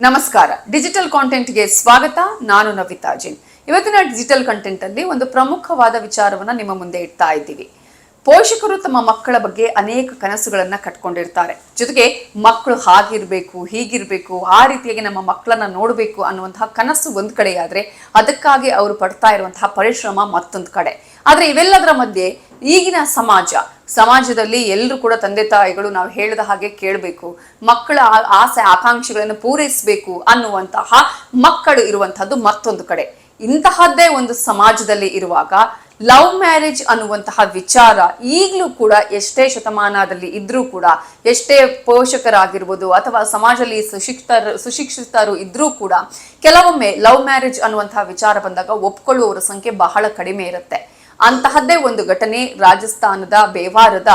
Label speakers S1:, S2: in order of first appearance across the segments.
S1: ನಮಸ್ಕಾರ. ಡಿಜಿಟಲ್ ಕಾಂಟೆಂಟ್ಗೆ ಸ್ವಾಗತ. ನಾನು ನವಿತಾ ಜೈನ್. ಇವತ್ತಿನ ಡಿಜಿಟಲ್ ಕಂಟೆಂಟ್ ಅಲ್ಲಿ ಒಂದು ಪ್ರಮುಖವಾದ ವಿಚಾರವನ್ನ ನಿಮ್ಮ ಮುಂದೆ ಇಡ್ತಾ ಇದ್ದೀವಿ. ಪೋಷಕರು ತಮ್ಮ ಮಕ್ಕಳ ಬಗ್ಗೆ ಅನೇಕ ಕನಸುಗಳನ್ನ ಕಟ್ಕೊಂಡಿರ್ತಾರೆ. ಜೊತೆಗೆ ಮಕ್ಕಳು ಹಾಗಿರ್ಬೇಕು, ಹೀಗಿರ್ಬೇಕು, ಆ ರೀತಿಯಾಗಿ ನಮ್ಮ ಮಕ್ಕಳನ್ನ ನೋಡಬೇಕು ಅನ್ನುವಂತಹ ಕನಸು ಒಂದ್ ಕಡೆ ಆದ್ರೆ, ಅದಕ್ಕಾಗಿ ಅವರು ಪಡ್ತಾ ಇರುವಂತಹ ಪರಿಶ್ರಮ ಮತ್ತೊಂದು ಕಡೆ. ಆದ್ರೆ ಇವೆಲ್ಲದರ ಮಧ್ಯೆ ಈಗಿನ ಸಮಾಜದಲ್ಲಿ ಎಲ್ಲರೂ ಕೂಡ ತಂದೆ ತಾಯಿಗಳು ನಾವು ಹೇಳಿದ ಹಾಗೆ ಕೇಳಬೇಕು, ಮಕ್ಕಳ ಆಸೆ ಆಕಾಂಕ್ಷೆಗಳನ್ನು ಪೂರೈಸಬೇಕು ಅನ್ನುವಂತಹ ಮಕ್ಕಳು ಇರುವಂತಹದ್ದು ಮತ್ತೊಂದು ಕಡೆ. ಇಂತಹದ್ದೇ ಒಂದು ಸಮಾಜದಲ್ಲಿ ಇರುವಾಗ ಲವ್ ಮ್ಯಾರೇಜ್ ಅನ್ನುವಂತಹ ವಿಚಾರ ಈಗಲೂ ಕೂಡ ಎಷ್ಟೇ ಶತಮಾನದಲ್ಲಿ ಇದ್ರೂ ಕೂಡ, ಎಷ್ಟೇ ಪೋಷಕರಾಗಿರ್ಬೋದು ಅಥವಾ ಸಮಾಜದಲ್ಲಿ ಸುಶಿಕ್ಷಿತರು ಇದ್ರೂ ಕೂಡ ಕೆಲವೊಮ್ಮೆ ಲವ್ ಮ್ಯಾರೇಜ್ ಅನ್ನುವಂತಹ ವಿಚಾರ ಬಂದಾಗ ಒಪ್ಕೊಳ್ಳುವವರ ಸಂಖ್ಯೆ ಬಹಳ ಕಡಿಮೆ ಇರುತ್ತೆ. ಅಂತಹದ್ದೇ ಒಂದು ಘಟನೆ ರಾಜಸ್ಥಾನದ ಬೇವಾರದ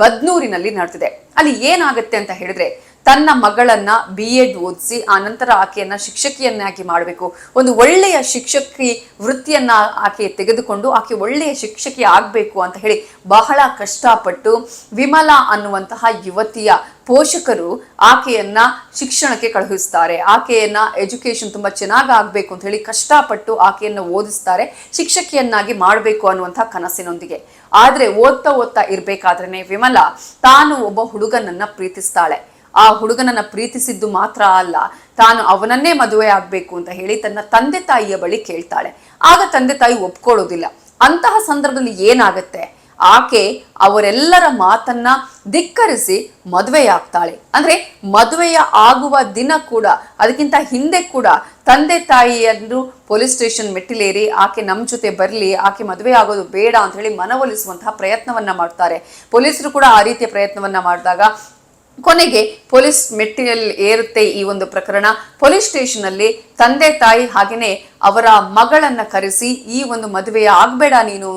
S1: ಬದ್ನೂರಿನಲ್ಲಿ ನಡೆದಿದೆ. ಅಲ್ಲಿ ಏನಾಗುತ್ತೆ ಅಂತ ಹೇಳಿದ್ರೆ, ತನ್ನ ಮಗಳನ್ನ BEd ಓದಿಸಿ ಆ ನಂತರ ಆಕೆಯನ್ನ ಶಿಕ್ಷಕಿಯನ್ನಾಗಿ ಮಾಡಬೇಕು, ಒಂದು ಒಳ್ಳೆಯ ಶಿಕ್ಷಕಿ ವೃತ್ತಿಯನ್ನ ಆಕೆ ತೆಗೆದುಕೊಂಡು ಆಕೆ ಒಳ್ಳೆಯ ಶಿಕ್ಷಕಿ ಆಗ್ಬೇಕು ಅಂತ ಹೇಳಿ ಬಹಳ ಕಷ್ಟಪಟ್ಟು ವಿಮಲಾ ಅನ್ನುವಂತಹ ಯುವತಿಯ ಪೋಷಕರು ಆಕೆಯನ್ನ ಶಿಕ್ಷಣಕ್ಕೆ ಕಳುಹಿಸ್ತಾರೆ. ಆಕೆಯನ್ನ ಎಜುಕೇಶನ್ ತುಂಬಾ ಚೆನ್ನಾಗಿ ಆಗ್ಬೇಕು ಅಂತ ಹೇಳಿ ಕಷ್ಟಪಟ್ಟು ಆಕೆಯನ್ನ ಓದಿಸ್ತಾರೆ, ಶಿಕ್ಷಕಿಯನ್ನಾಗಿ ಮಾಡಬೇಕು ಅನ್ನುವಂತಹ ಕನಸಿನೊಂದಿಗೆ. ಆದ್ರೆ ಓದ್ತಾ ಇರ್ಬೇಕಾದ್ರೇನೆ ವಿಮಲಾ ತಾನು ಒಬ್ಬ ಹುಡುಗನನ್ನ ಪ್ರೀತಿಸ್ತಾಳೆ. ಆ ಹುಡುಗನನ್ನ ಪ್ರೀತಿಸಿದ್ದು ಮಾತ್ರ ಅಲ್ಲ, ತಾನು ಅವನನ್ನೇ ಮದುವೆ ಆಗ್ಬೇಕು ಅಂತ ಹೇಳಿ ತನ್ನ ತಂದೆ ತಾಯಿಯ ಬಳಿ ಕೇಳ್ತಾಳೆ. ಆಗ ತಂದೆ ತಾಯಿ ಒಪ್ಕೊಳ್ಳೋದಿಲ್ಲ. ಅಂತಹ ಸಂದರ್ಭದಲ್ಲಿ ಏನಾಗತ್ತೆ, ಆಕೆ ಅವರೆಲ್ಲರ ಮಾತನ್ನ ಧಿಕ್ಕರಿಸಿ ಮದುವೆಯಾಗ್ತಾಳೆ. ಅಂದ್ರೆ ಮದುವೆಯ ಆಗುವ ದಿನ ಕೂಡ, ಅದಕ್ಕಿಂತ ಹಿಂದೆ ಕೂಡ ತಂದೆ ತಾಯಿಯನ್ನು ಪೊಲೀಸ್ ಸ್ಟೇಷನ್ ಮೆಟ್ಟಿಲೇರಿ ಆಕೆ ನಮ್ಮ ಜೊತೆ ಬರ್ಲಿ, ಆಕೆ ಮದುವೆ ಆಗೋದು ಬೇಡ ಅಂತ ಹೇಳಿ ಮನವೊಲಿಸುವಂತಹ ಪ್ರಯತ್ನವನ್ನ ಮಾಡ್ತಾರೆ. ಪೊಲೀಸರು ಕೂಡ ಆ ರೀತಿಯ ಪ್ರಯತ್ನವನ್ನ ಮಾಡಿದಾಗ ಕೊನೆಗೆ ಪೊಲೀಸ್ ಮೆಟ್ಟಿಲಲ್ಲಿ ಏರುತ್ತೆ ಈ ಒಂದು ಪ್ರಕರಣ. ಪೊಲೀಸ್ ಸ್ಟೇಷನ್ ಅಲ್ಲಿ ತಂದೆ ತಾಯಿ ಹಾಗೇನೆ ಅವರ ಮಗಳನ್ನ ಕರೆಸಿ ಈ ಒಂದು ಮದುವೆಯ ಆಗ್ಬೇಡ, ನೀನು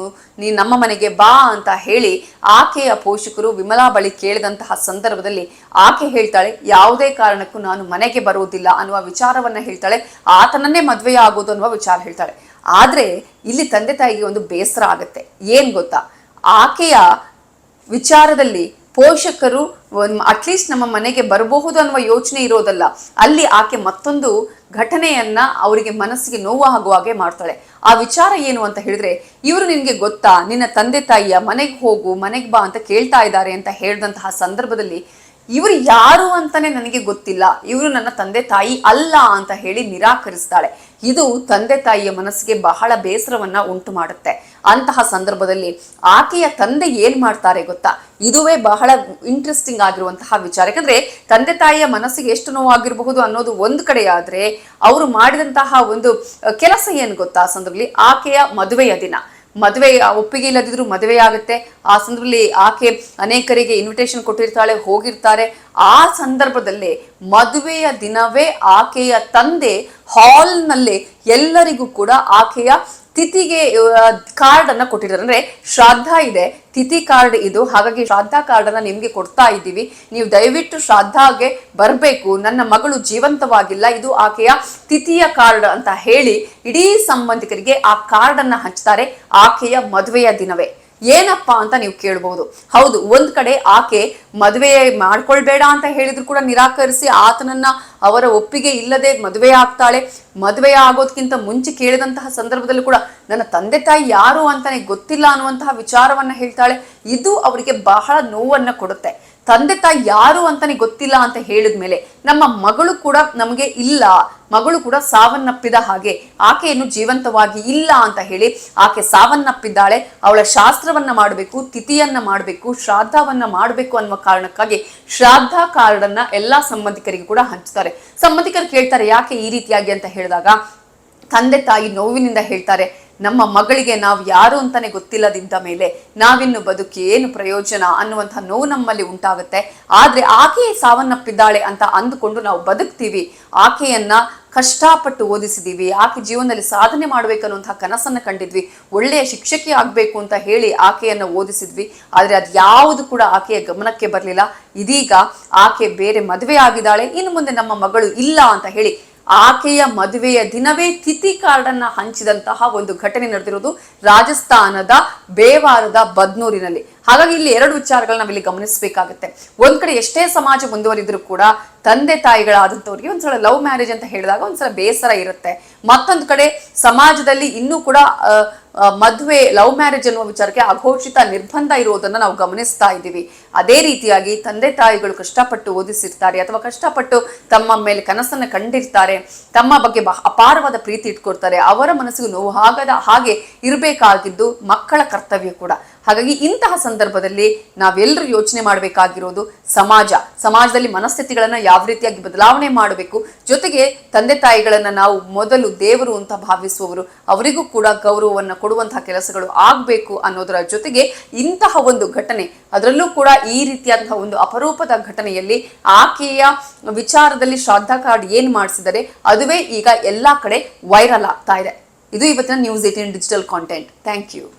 S1: ನಮ್ಮ ಮನೆಗೆ ಬಾ ಅಂತ ಹೇಳಿ ಆಕೆಯ ಪೋಷಕರು ವಿಮಲಾ ಬಳಿ ಕೇಳಿದಂತಹ ಸಂದರ್ಭದಲ್ಲಿ ಆಕೆ ಹೇಳ್ತಾಳೆ, ಯಾವುದೇ ಕಾರಣಕ್ಕೂ ನಾನು ಮನೆಗೆ ಬರುವುದಿಲ್ಲ ಅನ್ನುವ ವಿಚಾರವನ್ನ ಹೇಳ್ತಾಳೆ. ಆತನನ್ನೇ ಮದುವೆ ಆಗೋದು ಅನ್ನುವ ವಿಚಾರ ಹೇಳ್ತಾಳೆ. ಆದ್ರೆ ಇಲ್ಲಿ ತಂದೆ ತಾಯಿಗೆ ಒಂದು ಬೇಸರ ಆಗತ್ತೆ. ಏನ್ ಗೊತ್ತಾ, ಆಕೆಯ ವಿಚಾರದಲ್ಲಿ ಪೋಷಕರು ಅಟ್ಲೀಸ್ಟ್ ನಮ್ಮ ಮನೆಗೆ ಬರಬಹುದು ಅನ್ನುವ ಯೋಚನೆ ಇರೋದಲ್ಲ, ಅಲ್ಲಿ ಆಕೆ ಮತ್ತೊಂದು ಘಟನೆಯನ್ನ ಅವರಿಗೆ ಮನಸ್ಸಿಗೆ ನೋವು ಆಗುವ ಹಾಗೆ ಮಾಡ್ತಾಳೆ. ಆ ವಿಚಾರ ಏನು ಅಂತ ಹೇಳಿದ್ರೆ, ಇವರು ನಿನ್ಗೆ ಗೊತ್ತಾ, ನಿನ್ನ ತಂದೆ ತಾಯಿಯ ಮನೆಗೆ ಹೋಗು, ಮನೆಗೆ ಬಾ ಅಂತ ಕೇಳ್ತಾ ಇದ್ದಾರೆ ಅಂತ ಹೇಳಿದಂತಹ ಸಂದರ್ಭದಲ್ಲಿ ಇವರು ಯಾರು ಅಂತಾನೆ ನನಗೆ ಗೊತ್ತಿಲ್ಲ, ಇವರು ನನ್ನ ತಂದೆ ತಾಯಿ ಅಲ್ಲ ಅಂತ ಹೇಳಿ ನಿರಾಕರಿಸ್ತಾಳೆ. ಇದು ತಂದೆ ತಾಯಿಯ ಮನಸ್ಸಿಗೆ ಬಹಳ ಬೇಸರವನ್ನ ಉಂಟು ಮಾಡುತ್ತೆ. ಅಂತಹ ಸಂದರ್ಭದಲ್ಲಿ ಆಕೆಯ ತಂದೆ ಏನ್ ಮಾಡ್ತಾರೆ ಗೊತ್ತಾ, ಇದುವೇ ಬಹಳ ಇಂಟ್ರೆಸ್ಟಿಂಗ್ ಆಗಿರುವಂತಹ ವಿಚಾರ. ಯಾಕಂದ್ರೆ ತಂದೆ ತಾಯಿಯ ಮನಸ್ಸಿಗೆ ಎಷ್ಟು ನೋವಾಗಿರಬಹುದು ಅನ್ನೋದು ಒಂದು ಕಡೆ ಆದ್ರೆ, ಅವರು ಮಾಡಿದಂತಹ ಒಂದು ಕೆಲಸ ಏನ್ ಗೊತ್ತಾ, ಆ ಸಂದರ್ಭದಲ್ಲಿ ಆಕೆಯ ಮದುವೆಯ ದಿನ, ಮದುವೆ ಒಪ್ಪಿಗೆ ಇಲ್ಲದಿದ್ರು ಮದುವೆ ಆಗುತ್ತೆ. ಆ ಸಂದರ್ಭದಲ್ಲಿ ಆಕೆ ಅನೇಕರಿಗೆ ಇನ್ವಿಟೇಷನ್ ಕೊಟ್ಟಿರ್ತಾಳೆ, ಹೋಗಿರ್ತಾರೆ. ಆ ಸಂದರ್ಭದಲ್ಲಿ ಮದುವೆಯ ದಿನವೇ ಆಕೆಯ ತಂದೆ ಹಾಲ್ನಲ್ಲೇ ಎಲ್ಲರಿಗೂ ಕೂಡ ಆಕೆಯ ತಿಥಿಗೆ ಕಾರ್ಡ್ ಅನ್ನ ಕೊಟ್ಟಿದ್ದಾರೆ. ಅಂದ್ರೆ ಶ್ರಾದ್ದ ಇದೆ, ತಿಥಿ ಕಾರ್ಡ್ ಇದು, ಹಾಗಾಗಿ ಶ್ರಾದ್ದ ಕಾರ್ಡ್ ಅನ್ನ ನಿಮ್ಗೆ ಕೊಡ್ತಾ ಇದ್ದೀವಿ, ನೀವು ದಯವಿಟ್ಟು ಶ್ರಾದ್ದಾಗೆ ಬರ್ಬೇಕು, ನನ್ನ ಮಗಳು ಜೀವಂತವಾಗಿಲ್ಲ, ಇದು ಆಕೆಯ ತಿಥಿಯ ಕಾರ್ಡ್ ಅಂತ ಹೇಳಿ ಇಡೀ ಸಂಬಂಧಿಕರಿಗೆ ಆ ಕಾರ್ಡ್ ಅನ್ನ ಹಂಚ್ತಾರೆ ಆಕೆಯ ಮದುವೆಯ ದಿನವೇ. ಏನಪ್ಪಾ ಅಂತ ನೀವು ಕೇಳಬಹುದು. ಹೌದು, ಒಂದ್ ಕಡೆ ಆಕೆ ಮದುವೆ ಮಾಡ್ಕೊಳ್ಬೇಡ ಅಂತ ಹೇಳಿದ್ರು ಕೂಡ ನಿರಾಕರಿಸಿ ಆತನನ್ನ ಅವರ ಒಪ್ಪಿಗೆ ಇಲ್ಲದೆ ಮದುವೆ ಆಗ್ತಾಳೆ. ಮದುವೆ ಆಗೋದಕ್ಕಿಂತ ಮುಂಚೆ ಕೇಳಿದಂತಹ ಸಂದರ್ಭದಲ್ಲೂ ಕೂಡ ನನ್ನ ತಂದೆ ತಾಯಿ ಯಾರು ಅಂತಾನೆ ಗೊತ್ತಿಲ್ಲ ಅನ್ನುವಂತಹ ವಿಚಾರವನ್ನ ಹೇಳ್ತಾಳೆ. ಇದು ಅವರಿಗೆ ಬಹಳ ನೋವನ್ನ ಕೊಡುತ್ತೆ. ತಂದೆ ತಾಯಿ ಯಾರು ಅಂತಾನೆ ಗೊತ್ತಿಲ್ಲ ಅಂತ ಹೇಳಿದ್ಮೇಲೆ ನಮ್ಮ ಮಗಳು ಕೂಡ ನಮಗೆ ಇಲ್ಲ, ಮಗಳು ಕೂಡ ಸಾವನ್ನಪ್ಪಿದ ಹಾಗೆ, ಆಕೆಯನ್ನು ಜೀವಂತವಾಗಿ ಇಲ್ಲ ಅಂತ ಹೇಳಿ ಆಕೆ ಸಾವನ್ನಪ್ಪಿದ್ದಾಳೆ. ಅವಳ ಶಾಸ್ತ್ರವನ್ನ ಮಾಡಬೇಕು, ತಿಥಿಯನ್ನ ಮಾಡಬೇಕು, ಶ್ರಾದ್ದವನ್ನ ಮಾಡಬೇಕು ಅನ್ನುವ ಕಾರಣಕ್ಕಾಗಿ ಶ್ರಾದ್ದ ಕಾರ್ಡ್ ಅನ್ನ ಎಲ್ಲಾ ಸಂಬಂಧಿಕರಿಗೆ ಕೂಡ ಹಂಚ್ತಾರೆ. ಸಂಬಂಧಿಕರು ಕೇಳ್ತಾರೆ ಯಾಕೆ ಈ ರೀತಿಯಾಗಿ ಅಂತ ಹೇಳಿದಾಗ ತಂದೆ ತಾಯಿ ನೋವಿನಿಂದ ಹೇಳ್ತಾರೆ, ನಮ್ಮ ಮಗಳಿಗೆ ನಾವು ಯಾರು ಅಂತಾನೆ ಗೊತ್ತಿಲ್ಲದಿದ್ದ ಮೇಲೆ ನಾವಿನ್ನು ಬದುಕಿ ಏನು ಪ್ರಯೋಜನ ಅನ್ನುವಂತಹ ನೋವು ನಮ್ಮಲ್ಲಿ ಉಂಟಾಗುತ್ತೆ. ಆದ್ರೆ ಆಕೆಯೇ ಸಾವನ್ನಪ್ಪಿದ್ದಾಳೆ ಅಂತ ಅಂದುಕೊಂಡು ನಾವು ಬದುಕ್ತೀವಿ, ಆಕೆಯನ್ನ ಕಷ್ಟಪಟ್ಟು ಓದಿಸಿದೀವಿ, ಆಕೆ ಜೀವನದಲ್ಲಿ ಸಾಧನೆ ಮಾಡ್ಬೇಕನ್ನುವಂತಹ ಕನಸನ್ನ ಕಂಡಿದ್ವಿ, ಒಳ್ಳೆಯ ಶಿಕ್ಷಕಿ ಆಗ್ಬೇಕು ಅಂತ ಹೇಳಿ ಆಕೆಯನ್ನ ಓದಿಸಿದ್ವಿ. ಆದ್ರೆ ಅದು ಯಾವುದು ಕೂಡ ಆಕೆಯ ಗಮನಕ್ಕೆ ಬರಲಿಲ್ಲ. ಇದೀಗ ಆಕೆ ಬೇರೆ ಮದುವೆ ಆಗಿದ್ದಾಳೆ, ಇನ್ನು ಮುಂದೆ ನಮ್ಮ ಮಗಳು ಇಲ್ಲ ಅಂತ ಹೇಳಿ ಆಕೆಯ ಮದುವೆಯ ದಿನವೇ ತಿಥಿ ಕಾರ್ಡ್ ಅನ್ನ ಹಂಚಿದಂತಹ ಒಂದು ಘಟನೆ ನಡೆದಿರೋದು ರಾಜಸ್ಥಾನದ ಬೇವಾರದ ಬದ್ನೂರಿನಲ್ಲಿ. ಹಾಗಾಗಿ ಇಲ್ಲಿ ಎರಡು ವಿಚಾರಗಳನ್ನ ನಾವಿಲ್ಲಿ ಗಮನಿಸಬೇಕಾಗುತ್ತೆ. ಒಂದ್ ಕಡೆ ಎಷ್ಟೇ ಸಮಾಜ ಮುಂದುವರಿದ್ರು ಕೂಡ ತಂದೆ ತಾಯಿಗಳಾದಂಥವ್ರಿಗೆ ಒಂದ್ಸಲ ಲವ್ ಮ್ಯಾರೇಜ್ ಅಂತ ಹೇಳಿದಾಗ ಒಂದ್ಸಲ ಬೇಸರ ಇರುತ್ತೆ. ಮತ್ತೊಂದು ಕಡೆ ಸಮಾಜದಲ್ಲಿ ಇನ್ನೂ ಕೂಡ ಮದುವೆ ಲವ್ ಮ್ಯಾರೇಜ್ ಅನ್ನುವ ವಿಚಾರಕ್ಕೆ ಅಘೋಷಿತ ನಿರ್ಬಂಧ ಇರುವುದನ್ನ ನಾವು ಗಮನಿಸ್ತಾ ಇದ್ದೀವಿ. ಅದೇ ರೀತಿಯಾಗಿ ತಂದೆ ತಾಯಿಗಳು ಕಷ್ಟಪಟ್ಟು ಓದಿಸಿರ್ತಾರೆ ಅಥವಾ ಕಷ್ಟಪಟ್ಟು ತಮ್ಮ ಮೇಲೆ ಕನಸನ್ನ ಕಂಡಿರ್ತಾರೆ, ತಮ್ಮ ಬಗ್ಗೆ ಅಪಾರವಾದ ಪ್ರೀತಿ ಇಟ್ಕೊಡ್ತಾರೆ, ಅವರ ಮನಸ್ಸಿಗೂ ನೋವು ಹಾಗೆ ಇರಬೇಕಾಗಿದ್ದು ಮಕ್ಕಳ ಕರ್ತವ್ಯ ಕೂಡ. ಹಾಗಾಗಿ ಇಂತಹ ಸಂದರ್ಭದಲ್ಲಿ ನಾವೆಲ್ಲರೂ ಯೋಚನೆ ಮಾಡಬೇಕಾಗಿರೋದು ಸಮಾಜದಲ್ಲಿ ಮನಸ್ಥಿತಿಗಳನ್ನ ಯಾವ ರೀತಿಯಾಗಿ ಬದಲಾವಣೆ ಮಾಡಬೇಕು, ಜೊತೆಗೆ ತಂದೆ ತಾಯಿಗಳನ್ನ ನಾವು ಮೊದಲು ದೇವರು ಅಂತ ಭಾವಿಸುವವರು, ಅವರಿಗೂ ಕೂಡ ಗೌರವವನ್ನು ಕೊಡುವಂತಹ ಕೆಲಸಗಳು ಆಗ್ಬೇಕು ಅನ್ನೋದರ ಜೊತೆಗೆ ಇಂತಹ ಒಂದು ಘಟನೆ, ಅದರಲ್ಲೂ ಕೂಡ ಈ ರೀತಿಯಾದಂತಹ ಒಂದು ಅಪರೂಪದ ಘಟನೆಯಲ್ಲಿ ಆಕೆಯ ವಿಚಾರದಲ್ಲಿ ಶ್ರಾದ್ದ ಕಾರ್ಡ್ ಏನ್ ಮಾಡಿಸಿದರೆ ಅದುವೇ ಈಗ ಎಲ್ಲಾ ಕಡೆ ವೈರಲ್ ಆಗ್ತಾ ಇದೆ. ಇದು ಇವತ್ತಿನ news 18 digital content. Thank you.